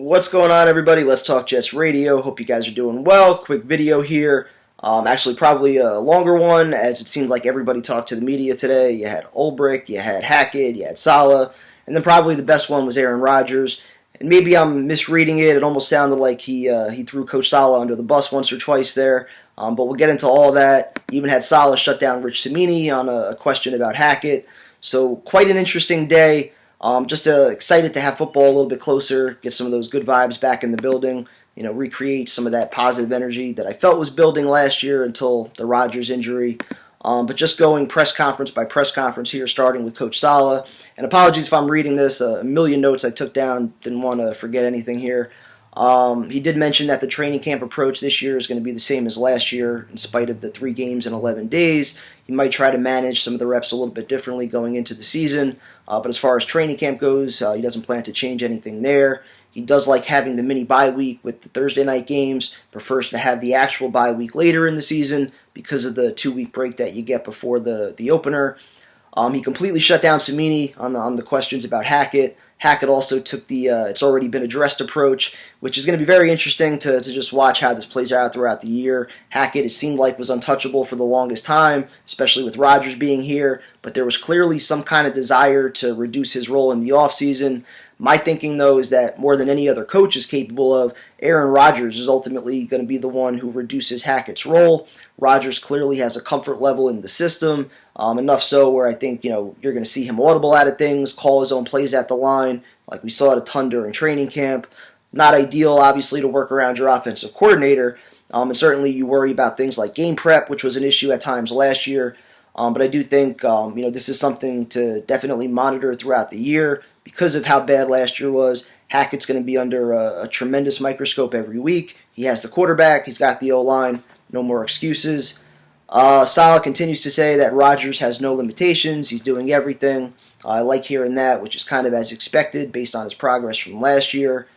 What's going on, everybody? Let's Talk Jets Radio. Hope you guys are doing well. Quick video here. Actually, probably a longer one, as it seemed like everybody talked to the media today. You had Ulbrich, you had Hackett, you had Saleh, and then probably the best one was Aaron Rodgers. And maybe I'm misreading it. It almost sounded like he threw Coach Saleh under the bus once or twice there. But we'll get into all that. He even had Saleh shut down Rich Cimini on a question about Hackett. So quite an interesting day. Just excited to have football a little bit closer, get some of those good vibes back in the building, recreate some of that positive energy that I felt was building last year until the Rodgers injury. But just going press conference by press conference here, starting with Coach Saleh. And apologies if I'm reading this, a million notes I took down, didn't want to forget anything here. He did mention that the training camp approach this year is going to be the same as last year, in spite of the 3 games in 11 days. He might try to manage some of the reps a little bit differently going into the season. But as far as training camp goes, he doesn't plan to change anything there. He does like having the mini bye week with the Thursday night games, prefers to have the actual bye week later in the season because of the 2-week break that you get before the opener. He completely shut down Cimini on the questions about Hackett. Hackett also took the it's already been addressed approach, which is going to be very interesting to just watch how this plays out throughout the year. Hackett, it seemed like, was untouchable for the longest time, especially with Rodgers being here, but there was clearly some kind of desire to reduce his role in the offseason. My thinking, though, is that more than any other coach is capable of, Aaron Rodgers is ultimately going to be the one who reduces Hackett's role. Rodgers clearly has a comfort level in the system, enough so where I think you're going to see him audible out of things, call his own plays at the line, like we saw it a ton during training camp. Not ideal, obviously, to work around your offensive coordinator, and certainly you worry about things like game prep, which was an issue at times last year. But I do think this is something to definitely monitor throughout the year. Because of how bad last year was, Hackett's going to be under a tremendous microscope every week. He has the quarterback. He's got the O-line. No more excuses. Saleh continues to say that Rodgers has no limitations. He's doing everything. I like hearing that, which is kind of as expected based on his progress from last year.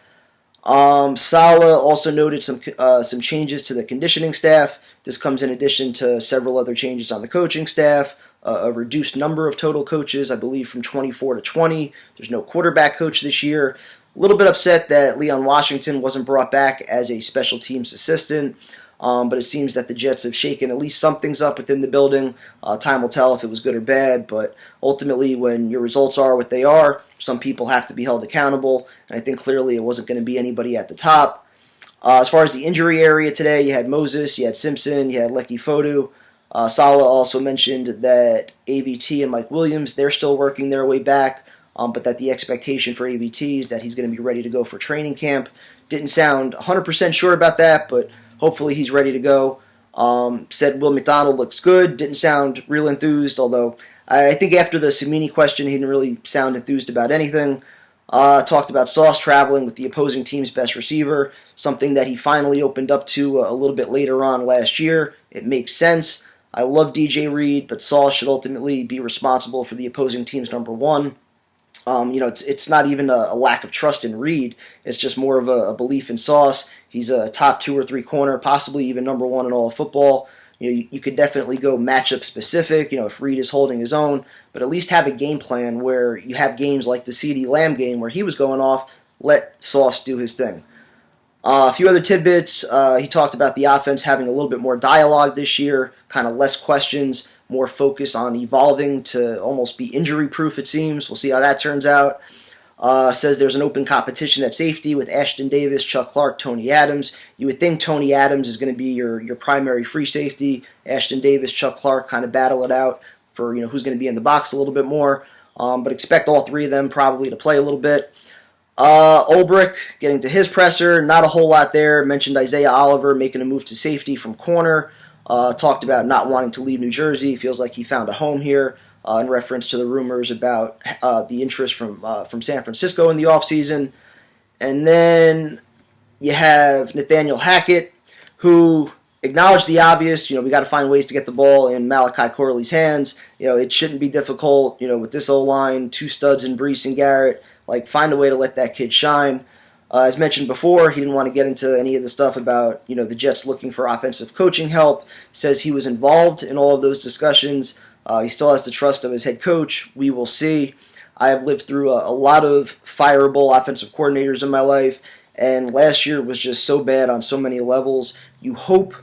Saleh also noted some changes to the conditioning staff. This comes in addition to several other changes on the coaching staff. A reduced number of total coaches, I believe from 24 to 20. There's no quarterback coach this year. A little bit upset that Leon Washington wasn't brought back as a special teams assistant, but it seems that the Jets have shaken at least some things up within the building. Time will tell if it was good or bad, but ultimately when your results are what they are, some people have to be held accountable, and I think clearly it wasn't going to be anybody at the top. As far as the injury area today, you had Moses, you had Simpson, you had Lecky Fodu. Saleh also mentioned that AVT and Mike Williams, they're still working their way back, but that the expectation for AVT is that he's going to be ready to go for training camp. Didn't sound 100% sure about that, but hopefully he's ready to go. Said Will McDonald looks good. Didn't sound real enthused, although I think after the Cimini question, he didn't really sound enthused about anything. Talked about Sauce traveling with the opposing team's best receiver, something that he finally opened up to a little bit later on last year. It makes sense. I love DJ Reed, but Sauce should ultimately be responsible for the opposing team's number one. It's not even a lack of trust in Reed. It's just more of a belief in Sauce. He's a top 2 or 3 corner, possibly even number 1 in all of football. You could definitely go matchup specific, if Reed is holding his own, but at least have a game plan where you have games like the CeeDee Lamb game where he was going off, let Sauce do his thing. A few other tidbits. He talked about the offense having a little bit more dialogue this year, kind of less questions, more focus on evolving to almost be injury-proof, it seems. We'll see how that turns out. Says there's an open competition at safety with Ashton Davis, Chuck Clark, Tony Adams. You would think Tony Adams is going to be your primary free safety. Ashton Davis, Chuck Clark kind of battle it out for who's going to be in the box a little bit more. But expect all 3 of them probably to play a little bit. Ulbrich, getting to his presser, not a whole lot there. Mentioned Isaiah Oliver making a move to safety from corner. Talked about not wanting to leave New Jersey. Feels like he found a home here in reference to the rumors about the interest from San Francisco in the offseason. And then you have Nathaniel Hackett, who acknowledged the obvious. We got to find ways to get the ball in Malachi Corley's hands. It shouldn't be difficult. With this O-line, 2 studs in Brees and Garrett. Find a way to let that kid shine. As mentioned before, he didn't want to get into any of the stuff about, the Jets looking for offensive coaching help. Says he was involved in all of those discussions. He still has the trust of his head coach. We will see. I have lived through a lot of fireable offensive coordinators in my life, and last year was just so bad on so many levels. You hope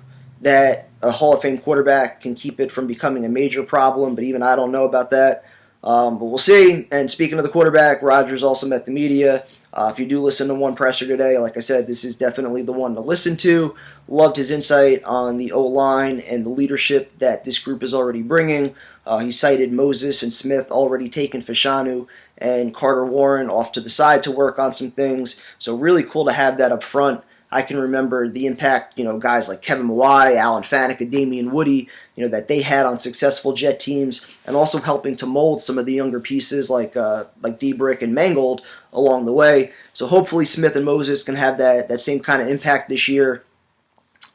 that a Hall of Fame quarterback can keep it from becoming a major problem, but even I don't know about that. But we'll see. And speaking of the quarterback, Rodgers also met the media. If you do listen to one presser today, like I said, this is definitely the one to listen to. Loved his insight on the O-line and the leadership that this group is already bringing. He cited Moses and Smith already taking Fashanu and Carter Warren off to the side to work on some things. So really cool to have that up front. I can remember the impact, guys like Kevin Mawai, Alan Faneca, Damian Woody, that they had on successful Jet teams, and also helping to mold some of the younger pieces like D-Brick and Mangold along the way. So hopefully Smith and Moses can have that same kind of impact this year.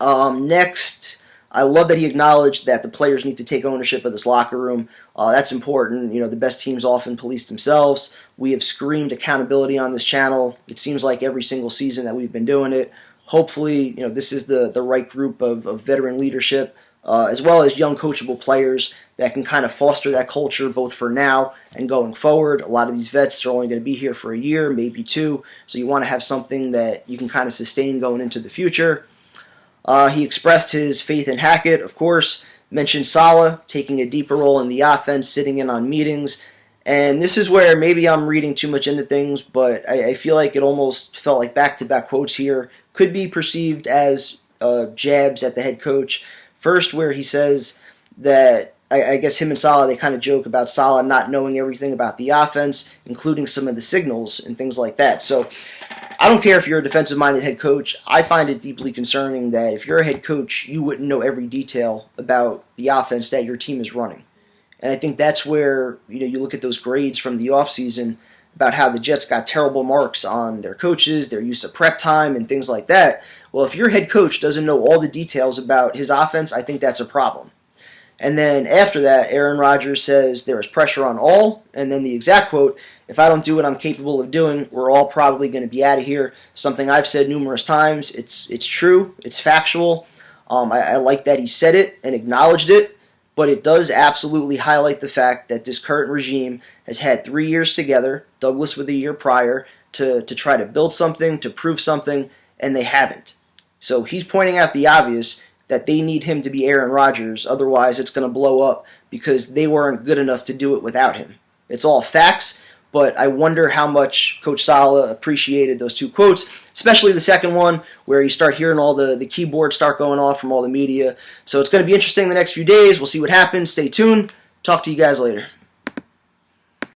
Next, I love that he acknowledged that the players need to take ownership of this locker room. That's important. The best teams often police themselves. We have screamed accountability on this channel. It seems like every single season that we've been doing it. Hopefully, this is the right group of veteran leadership, as well as young coachable players that can kind of foster that culture both for now and going forward. A lot of these vets are only going to be here for a year, maybe two, so you want to have something that you can kind of sustain going into the future. He expressed his faith in Hackett, of course, mentioned Saleh taking a deeper role in the offense, sitting in on meetings, and this is where maybe I'm reading too much into things, but I feel like it almost felt like back-to-back quotes here. Could be perceived as jabs at the head coach. First, where he says that, I guess him and Saleh, they kind of joke about Saleh not knowing everything about the offense, including some of the signals and things like that. So I don't care if you're a defensive-minded head coach. I find it deeply concerning that if you're a head coach, you wouldn't know every detail about the offense that your team is running. And I think that's where you look at those grades from the offseason about how the Jets got terrible marks on their coaches, their use of prep time, and things like that. Well, if your head coach doesn't know all the details about his offense, I think that's a problem. And then after that, Aaron Rodgers says there is pressure on all, and then the exact quote, "If I don't do what I'm capable of doing, we're all probably going to be out of here." Something I've said numerous times. It's true. It's factual. I like that he said it and acknowledged it, but it does absolutely highlight the fact that this current regime has had 3 years together, Douglas with a year prior, to try to build something, to prove something, and they haven't. So he's pointing out the obvious, that they need him to be Aaron Rodgers, otherwise it's going to blow up because they weren't good enough to do it without him. It's all facts, but I wonder how much Coach Saleh appreciated those two quotes, especially the second one where you start hearing all the keyboards start going off from all the media. So it's going to be interesting the next few days. We'll see what happens. Stay tuned. Talk to you guys later.